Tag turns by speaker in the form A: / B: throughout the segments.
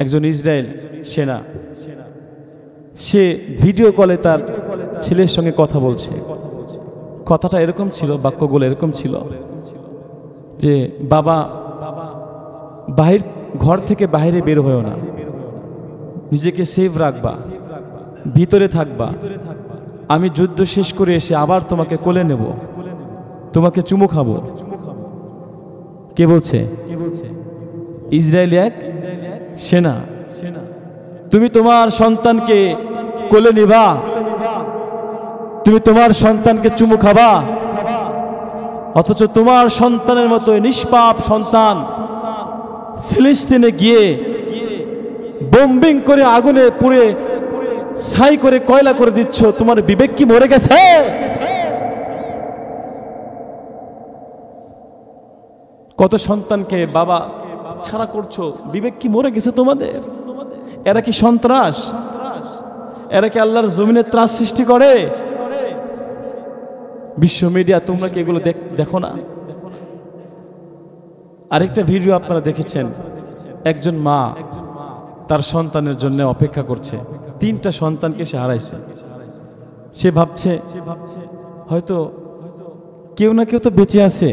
A: একজন ইসরায়েল সেনা, সে ভিডিও কলে তার ছেলের সঙ্গে কথা বলছে। কথাটা এরকম ছিল, বাক্যগুলো এরকম ছিল যে, বাবা ঘর থেকে বাইরে বের হয়েও না, নিজেকে সেফ রাখবা, ভিতরে থাকবা, আমি যুদ্ধ শেষ করে এসে আবার তোমাকে কোলে নেব, তোমাকে চুমু খাবো। কে বলছে? ইসরায়েল এক সেনা। তুমি তোমার সন্তানকে কোলে নিবা, তুমি তোমার সন্তানকে চুমু খাবা, অথচ তোমার সন্তানের মতো নিষ্পাপ সন্তান ফিলিস্তিনে গিয়ে বোম্বিং করে আগুনে পুড়ে ছাই করে কয়লা করে দিচ্ছ। তোমার বিবেক কি মরে গেছে? কত সন্তানকে বাবা ছাড়া করছো, বিবেক কি মরে গেছে তোমাদের? এরা কি সন্ত্রাস? এরা কি আল্লাহর জমিনে ত্রাস সৃষ্টি করে? বিশ্ব মিডিয়া তোমরা কি এগুলো দেখো না? আরেকটা ভিডিও আপনারা দেখেছেন, একজন মা তার সন্তানের জন্য অপেক্ষা করছে। 3টা সন্তানকে সে হারাইছে। সে ভাবছে হয়তো কেউ না কেউ তো বেঁচে আছে,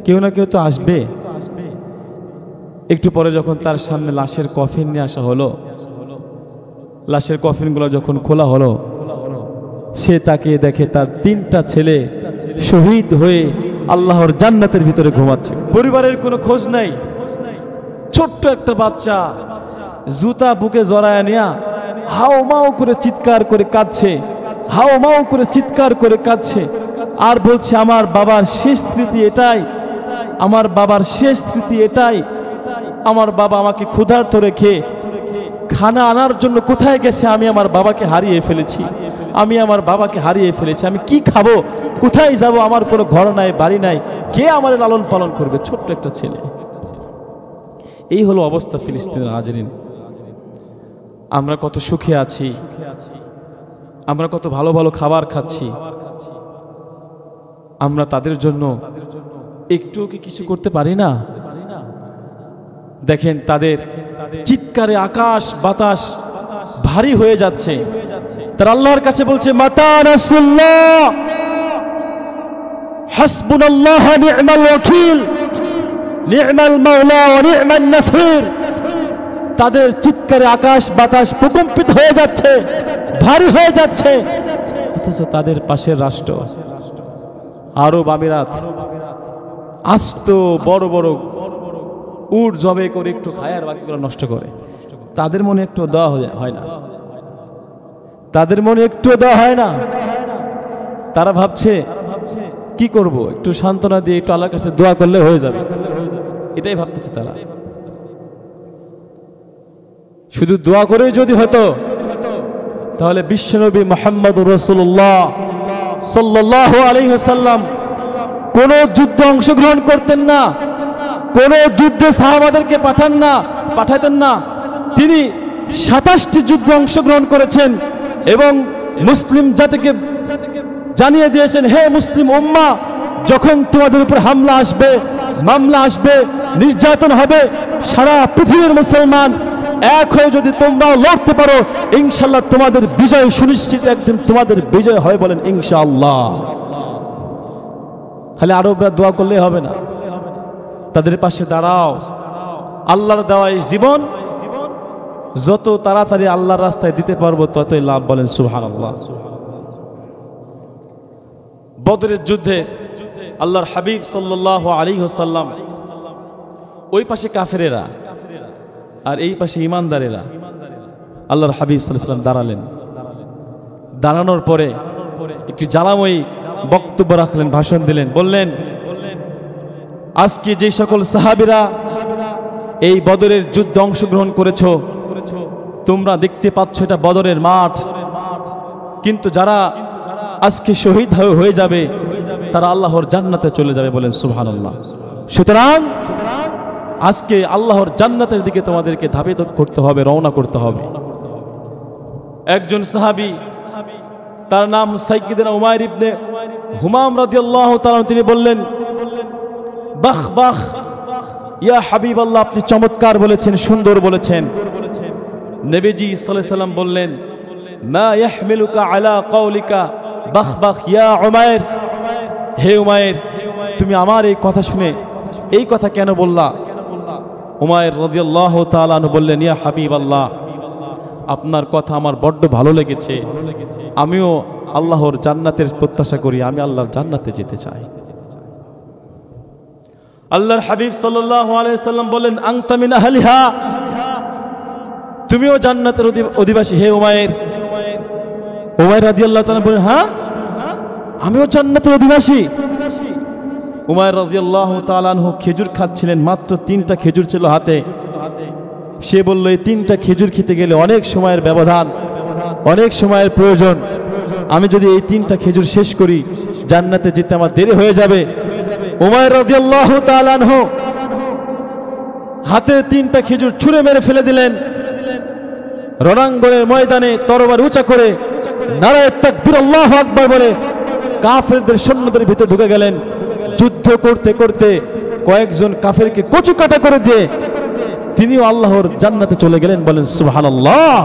A: কেউ না কেউ তো আসবে। একটু পরে যখন তার সামনে লাশের কফিন নিয়ে আসা হলো, লাশের কফিনগুলো যখন খোলা হলো, সে তাকিয়ে দেখে তার 3টা ছেলে শহীদ হয়ে আল্লাহর জান্নাতের ভিতরে ঘুমাচ্ছে। পরিবারের কোনো খোঁজ নাই। ছোট্ট একটা বাচ্চা জুতা বুকে জড়ায় নিয়া হাও মাও করে চিৎকার করে কাঁদছে, হাও মাও করে চিৎকার করে কাঁদছে, আর বলছে আমার বাবার শেষ স্মৃতি এটাই, আমার বাবার শেষ স্মৃতি এটাই। আমার বাবা আমাকে ক্ষুধার্ত রেখে খানা আনার জন্য কোথায় গেছে, আমি আমার বাবাকে হারিয়ে ফেলেছি, আমি আমার বাবাকে হারিয়ে ফেলেছি, আমি কি খাবো, কোথায় যাব, আমার কোনো ঘর নাই, বাড়ি নাই, কে আমার লালন পালন করবে? ছোট্ট একটা ছেলে। এই হলো অবস্থা ফিলিস্তিনের। হাজরিন, আমরা কত সুখে আছি, আমরা কত ভালো ভালো খাবার খাচ্ছি, আমরা তাদের জন্য একটুও কি কিছু করতে পারি না? দেখেন তাদের চিৎকারে আকাশ বাতাস ভারী হয়ে যাচ্ছে। তারা আল্লাহর কাছে বলছে, মাতা নাসরুল্লাহ, হাসবুনাল্লাহ নি'মাল ওয়াকিল, নি'মাল মাওলা ওয়া নি'মান নাসির। তাদের চিৎকারে আকাশ বাতাস প্রকম্পিত হয়ে যাচ্ছে, ভারী হয়ে যাচ্ছে, অথচ তাদের পাশের রাষ্ট্র আরব আমিরাত আস্ত বড় বড় উট জবে করে একটু খায় আর বাকিগুলো নষ্ট করে। তাদের মনে একটু দেওয়া হয় না, তাদের মনে একটু দেওয়া হয় না। তারা ভাবছে কি করব, একটু সান্ত্বনা দিয়ে একটু আল্লাহর কাছে দোয়া করলে হয়ে যাবে, এটাই ভাবতেছে তারা। শুধু দোয়া করে যদি হতো তাহলে বিশ্বনবী মুহাম্মদুর রাসূলুল্লাহ সাল্লাল্লাহু আলাইহি ওয়াসাল্লাম কোন যুদ্ধে অংশগ্রহণ করতেন না, কোন যুদ্ধে সাহাবাদেরকে পাঠাতেন না। তিনি 27টি যুদ্ধে অংশগ্রহণ করেছেন এবং মুসলিম জাতিকে জানিয়ে দিয়েছেন, হে মুসলিম উম্মাহ, যখন তোমাদের উপর হামলা আসবে, মামলা আসবে, নির্যাতন হবে, সারা পৃথিবীর মুসলমান এক হয়ে যদি তোমরাও লড়তে পারো, ইনশাআল্লাহ তোমাদের বিজয় সুনিশ্চিত, একদিন তোমাদের বিজয় হয়, বলেন ইনশাআল্লাহ। খালি আরবরা দোয়া করলে হবে না, তাদের পাশে দাঁড়াও। আল্লাহর দেওয়া এই জীবন যত তাড়াতাড়ি আল্লাহর রাস্তায় দিতে পারবো ততই লাভ, বলেন সুবহানাল্লাহ। বদরের যুদ্ধে আল্লাহর হাবিব সাল্লাল্লাহু আলাইহি ওয়াসাল্লাম, ওই পাশে কাফেরেরা আর এই পাশে ইমানদারেরা, আল্লাহর হাবিব সাল্লাল্লাহু আলাইহি ওয়াসাল্লাম দাঁড়ালেন। দাঁড়ানোর পরে একটি জ্বালাময়ী বক্তব্য রাখলেন, ভাষণ দিলেন। বললেন, আজকে যে সকল সাহাবীরা এই বদরের যুদ্ধে অংশগ্রহণ করেছো, তোমরা দেখতে পাচ্ছ এটা বদরের মাঠ, কিন্তু যারা আজকে শহীদ হয়ে যাবে তারা আল্লাহর জান্নাতে চলে যাবে, বলেন সুবহানাল্লাহ। সুতরাং আজকে আল্লাহর জান্নাতের দিকে তোমাদেরকে ধাবিত করতে হবে, রওনা করতে হবে। একজন সাহাবী, তার নাম সাইয়্যিদুনা উমাইর ইবনে হুমাম রাদিয়াল্লাহু তাআলা, তিনি বললেন, বাহ বাহ ইয়া হাবিবাল্লাহ, আপনি চমৎকার বলেছেন, সুন্দর বলেছেন, নবীজি সাল্লাল্লাহু আলাইহি সাল্লাম বললেন, মা ইয়াহমিলুকা আলা কওলিকা বাখবাখ ইয়া উমাইর, হে উমাইর, তুমি আমার এই কথা শুনে এই কথা কেন বললা? উমাইর রাদিয়াল্লাহু তাআলা আনহু বললেন, ইয়া হাবিবাল্লাহ, আপনার কথা আমার বড্ড ভালো লেগেছে, আমিও আল্লাহর জান্নাতের প্রত্যাশা করি, আমি আল্লাহর জান্নাতে যেতে চাই। আল্লাহর হাবিব সাল্লাল্লাহু আলাইহি সাল্লাম বলেন, আনতা মিন আহলিহা, তুমিও জান্নাতের অধিবাসী হে উমাইর। উমাইর রাদিয়াল্লাহু তাআলা বলেন, হ্যাঁ, আমিও জান্নাতের অধিবাসী। উমাইর রাদিয়াল্লাহু তাআলা আনহু খেজুর খাচ্ছিলেন, মাত্র 3টা খেজুর ছিল হাতে। সে বলল, এই 3টা খেজুর খেতে গেলে অনেক সময়ের ব্যবধান, অনেক সময়ের প্রয়োজন, আমি যদি এই 3টা খেজুর শেষ করি জান্নাতে যেতে আমার দেরি হয়ে যাবে। উমাইর রাদিয়াল্লাহু তাআলা আনহু হাতে 3টা খেজুর ছুঁড়ে মেরে ফেলে দিলেন। রণাঙ্গনের ময়দানে তরবারি উঁচা করে নারায়ে তাকবীর আল্লাহু আকবার বলে কাফেরদের সৈন্যদের ভিতরে ঢুকে গেলেন। যুদ্ধ করতে করতে কয়েকজন কাফেরকে কচু কাটা করে দিয়ে তিনিও আল্লাহর জান্নাতে চলে গেলেন। বলেন সুবহানাল্লাহ।